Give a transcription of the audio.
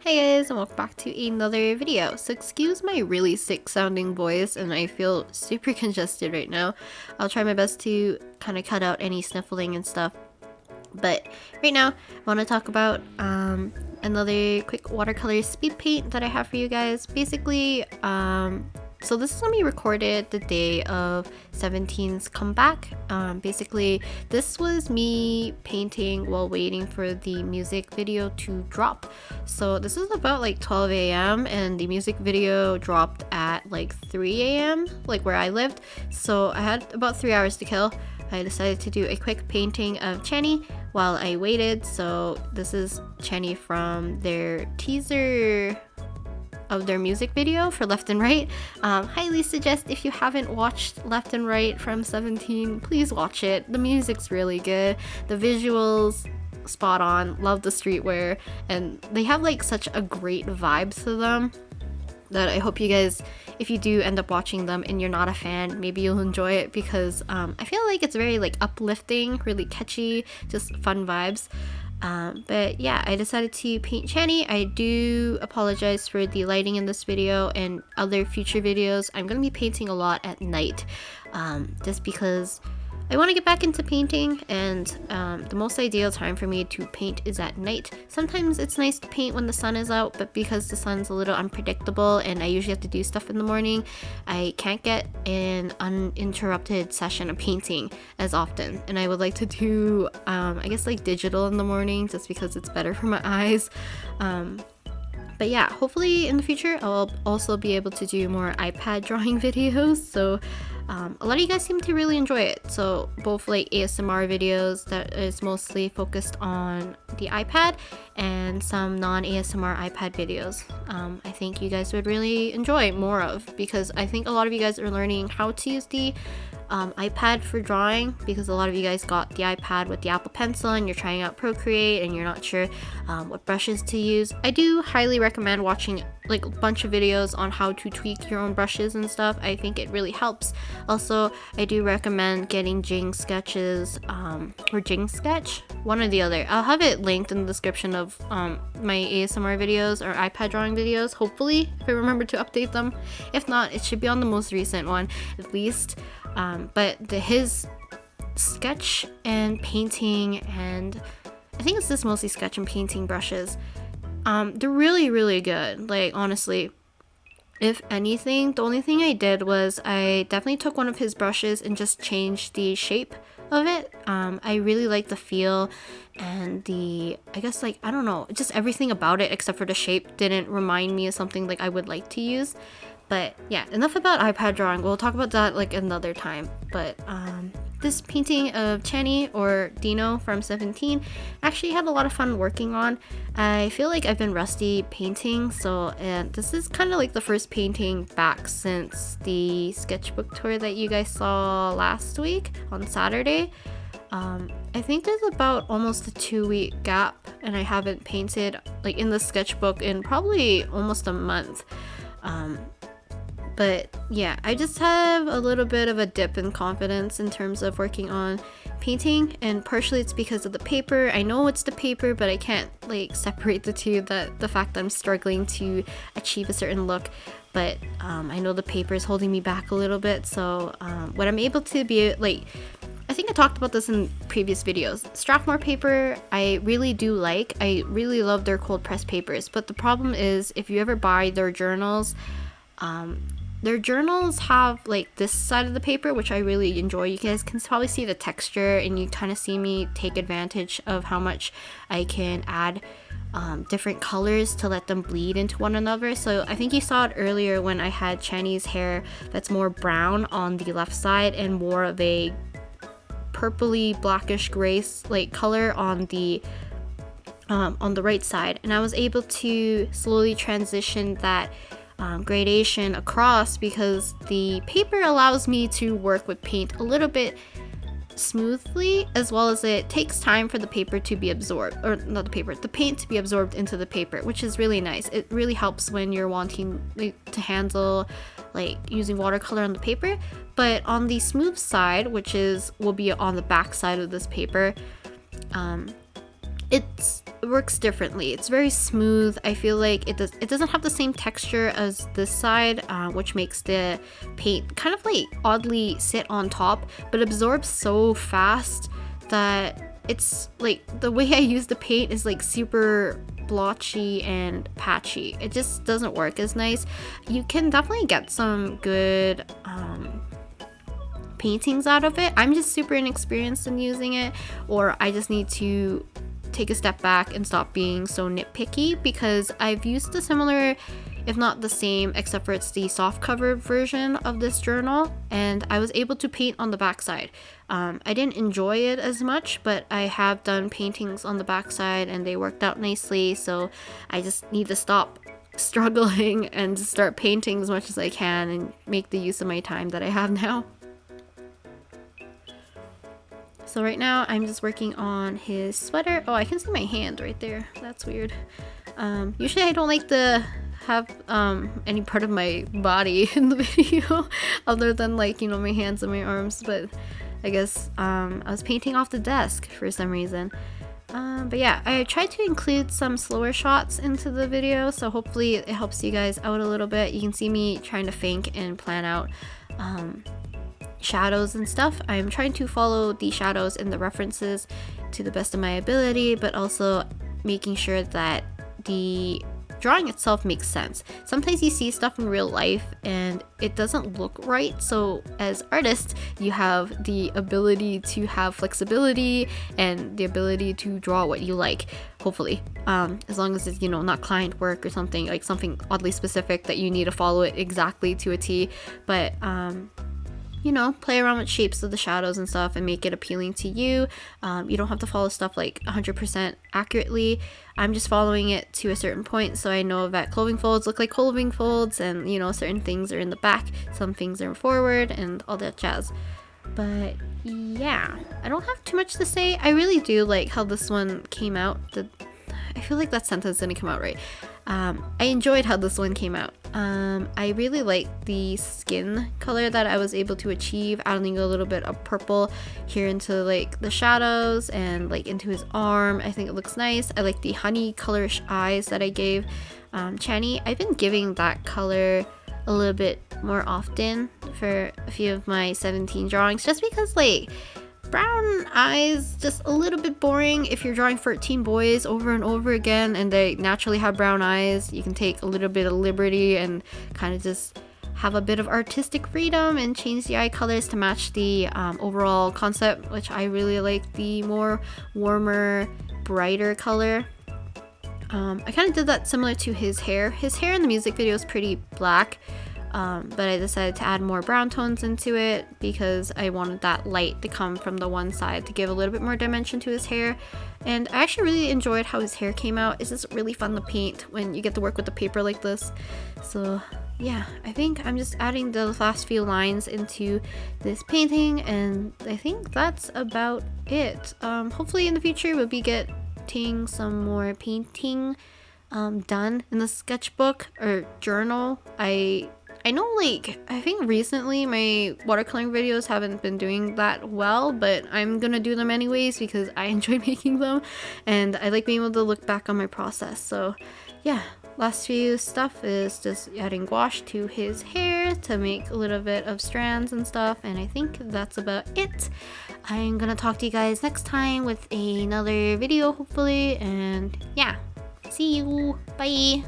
Hi guys, and welcome back to another video. So excuse my really sick sounding voice, and I feel super congested right now. I'll try my best to kind of cut out any sniffling and stuff. But right now, I want to talk about another quick watercolor speed paint that I have for you guys. Basically, so this is going to be recorded the day of 17's comeback. Basically, this was me painting while waiting for the music video to drop. So this is about like 12 a.m. and the music video dropped at like 3 a.m. like where I lived. So I had about 3 hours to kill. I decided to do a quick painting of Chenny while I waited. So this is Chenny from their teaser of their music video for Left and Right. Highly suggest if you haven't watched Left and Right from 17, please watch it. The music's really good. The visuals spot on. Love the streetwear, and they have like such a great vibe to them that I hope you guys, if you do end up watching them and you're not a fan, maybe you'll enjoy it because I feel like it's very like uplifting, really catchy, just fun vibes. But yeah, I decided to paint Chenny. I do apologize for the lighting in this video and other future videos. I'm going to be painting a lot at night, just because I want to get back into painting, and the most ideal time for me to paint is at night. Sometimes it's nice to paint when the sun is out, but because the sun's a little unpredictable and I usually have to do stuff in the morning, I can't get an uninterrupted session of painting as often. And I would like to do, I guess like digital in the morning just because it's better for my eyes. But yeah, hopefully in the future I'll also be able to do more iPad drawing videos. So a lot of you guys seem to really enjoy it. So both like ASMR videos that is mostly focused on the iPad and some non-ASMR iPad videos. I think you guys would really enjoy more of, because I think a lot of you guys are learning how to use the iPad for drawing, because a lot of you guys got the iPad with the Apple Pencil and you're trying out Procreate and you're not sure what brushes to use. I do highly recommend watching like a bunch of videos on how to tweak your own brushes and stuff. I think it really helps. Also, I do recommend getting Jing sketches or Jing Sketch, one or the other. I'll have it linked in the description of my ASMR videos or iPad drawing videos, hopefully, if I remember to update them. If not, it should be on the most recent one at least. But his sketch and painting, and I think it's just mostly sketch and painting brushes, they're really good. Like, honestly, if anything, the only thing I did was I definitely took one of his brushes and just changed the shape of it. I really like the feel and the, I guess, like, I don't know, just everything about it except for the shape didn't remind me of something like I would like to use. But yeah, enough about iPad drawing. We'll talk about that like another time. But this painting of Chenny, or Dino from 17, actually had a lot of fun working on. I feel like I've been rusty painting, and this is kind of like the first painting back since the sketchbook tour that you guys saw last week on Saturday. I think there's about almost a 2-week gap, and I haven't painted like in the sketchbook in probably almost a month. But yeah, I just have a little bit of a dip in confidence in terms of working on painting, and partially it's because of the paper. I know it's the paper, but I can't like separate the two, the fact that I'm struggling to achieve a certain look. But I know the paper is holding me back a little bit. So what I'm able to be like, I think I talked about this in previous videos. Strathmore paper, I really do like. I really love their cold press papers. But the problem is, if you ever buy their journals have like this side of the paper, which I really enjoy. You guys can probably see the texture, and you kind of see me take advantage of how much I can add different colors to let them bleed into one another. So I think you saw it earlier when I had Chenny's hair that's more brown on the left side and more of a purpley blackish gray like color on the right side, and I was able to slowly transition that gradation across, because the paper allows me to work with paint a little bit smoothly, as well as it takes time for the paper to be absorbed, or not the paper, the paint to be absorbed into the paper, which is really nice. It really helps when you're wanting like to handle like using watercolor on the paper. But on the smooth side, which will be on the back side of this paper, it works differently. It's very smooth. I feel like it doesn't have the same texture as this side, which makes the paint kind of like oddly sit on top, but absorbs so fast that it's like the way I use the paint is like super blotchy and patchy. It just doesn't work as nice. You can definitely get some good paintings out of it. I'm just super inexperienced in using it, or I just need to take a step back and stop being so nitpicky, because I've used a similar, if not the same, except for it's the soft cover version of this journal, and I was able to paint on the backside. I didn't enjoy it as much, but I have done paintings on the backside and they worked out nicely, so I just need to stop struggling and start painting as much as I can and make the use of my time that I have now. So right now I'm just working on his sweater. Oh, I can see my hand right there. That's weird. Usually I don't like to have any part of my body in the video other than like, you know, my hands and my arms, but I guess I was painting off the desk for some reason. But yeah, I tried to include some slower shots into the video, so hopefully it helps you guys out a little bit. You can see me trying to think and plan out shadows and stuff. I'm trying to follow the shadows and the references to the best of my ability, but also making sure that the drawing itself makes sense. Sometimes you see stuff in real life and it doesn't look right, so as artists you have the ability to have flexibility and the ability to draw what you like, hopefully, as long as it's, you know, not client work or something like something oddly specific that you need to follow it exactly to a T. But you know, play around with shapes of the shadows and stuff and make it appealing to you. You don't have to follow stuff like 100% accurately. I'm just following it to a certain point, so I know that clothing folds look like clothing folds, and, you know, certain things are in the back, some things are forward, and all that jazz. But yeah, I don't have too much to say. I really do like how this one came out. I feel like that sentence didn't come out right. I enjoyed how this one came out. I really like the skin color that I was able to achieve, adding a little bit of purple here into like the shadows and like into his arm. I think it looks nice. I like the honey colorish eyes that I gave Channy. I've been giving that color a little bit more often for a few of my 17 drawings, just because like brown eyes just a little bit boring. If you're drawing 13 boys over and over again and they naturally have brown eyes, you can take a little bit of liberty and kind of just have a bit of artistic freedom and change the eye colors to match the overall concept, which I really like the more warmer, brighter color. I kind of did that similar to his hair. His hair in the music video is pretty black, but I decided to add more brown tones into it because I wanted that light to come from the one side to give a little bit more dimension to his hair. And I actually really enjoyed how his hair came out. It's just really fun to paint when you get to work with the paper like this. So yeah, I think I'm just adding the last few lines into this painting, and I think that's about it. Hopefully in the future we'll be getting some more painting done in the sketchbook or journal. I know, like, I think recently my watercoloring videos haven't been doing that well, but I'm gonna do them anyways because I enjoy making them and I like being able to look back on my process. So yeah, last few stuff is just adding gouache to his hair to make a little bit of strands and stuff, and I think that's about it. I'm gonna talk to you guys next time with another video hopefully, and yeah, see you, bye.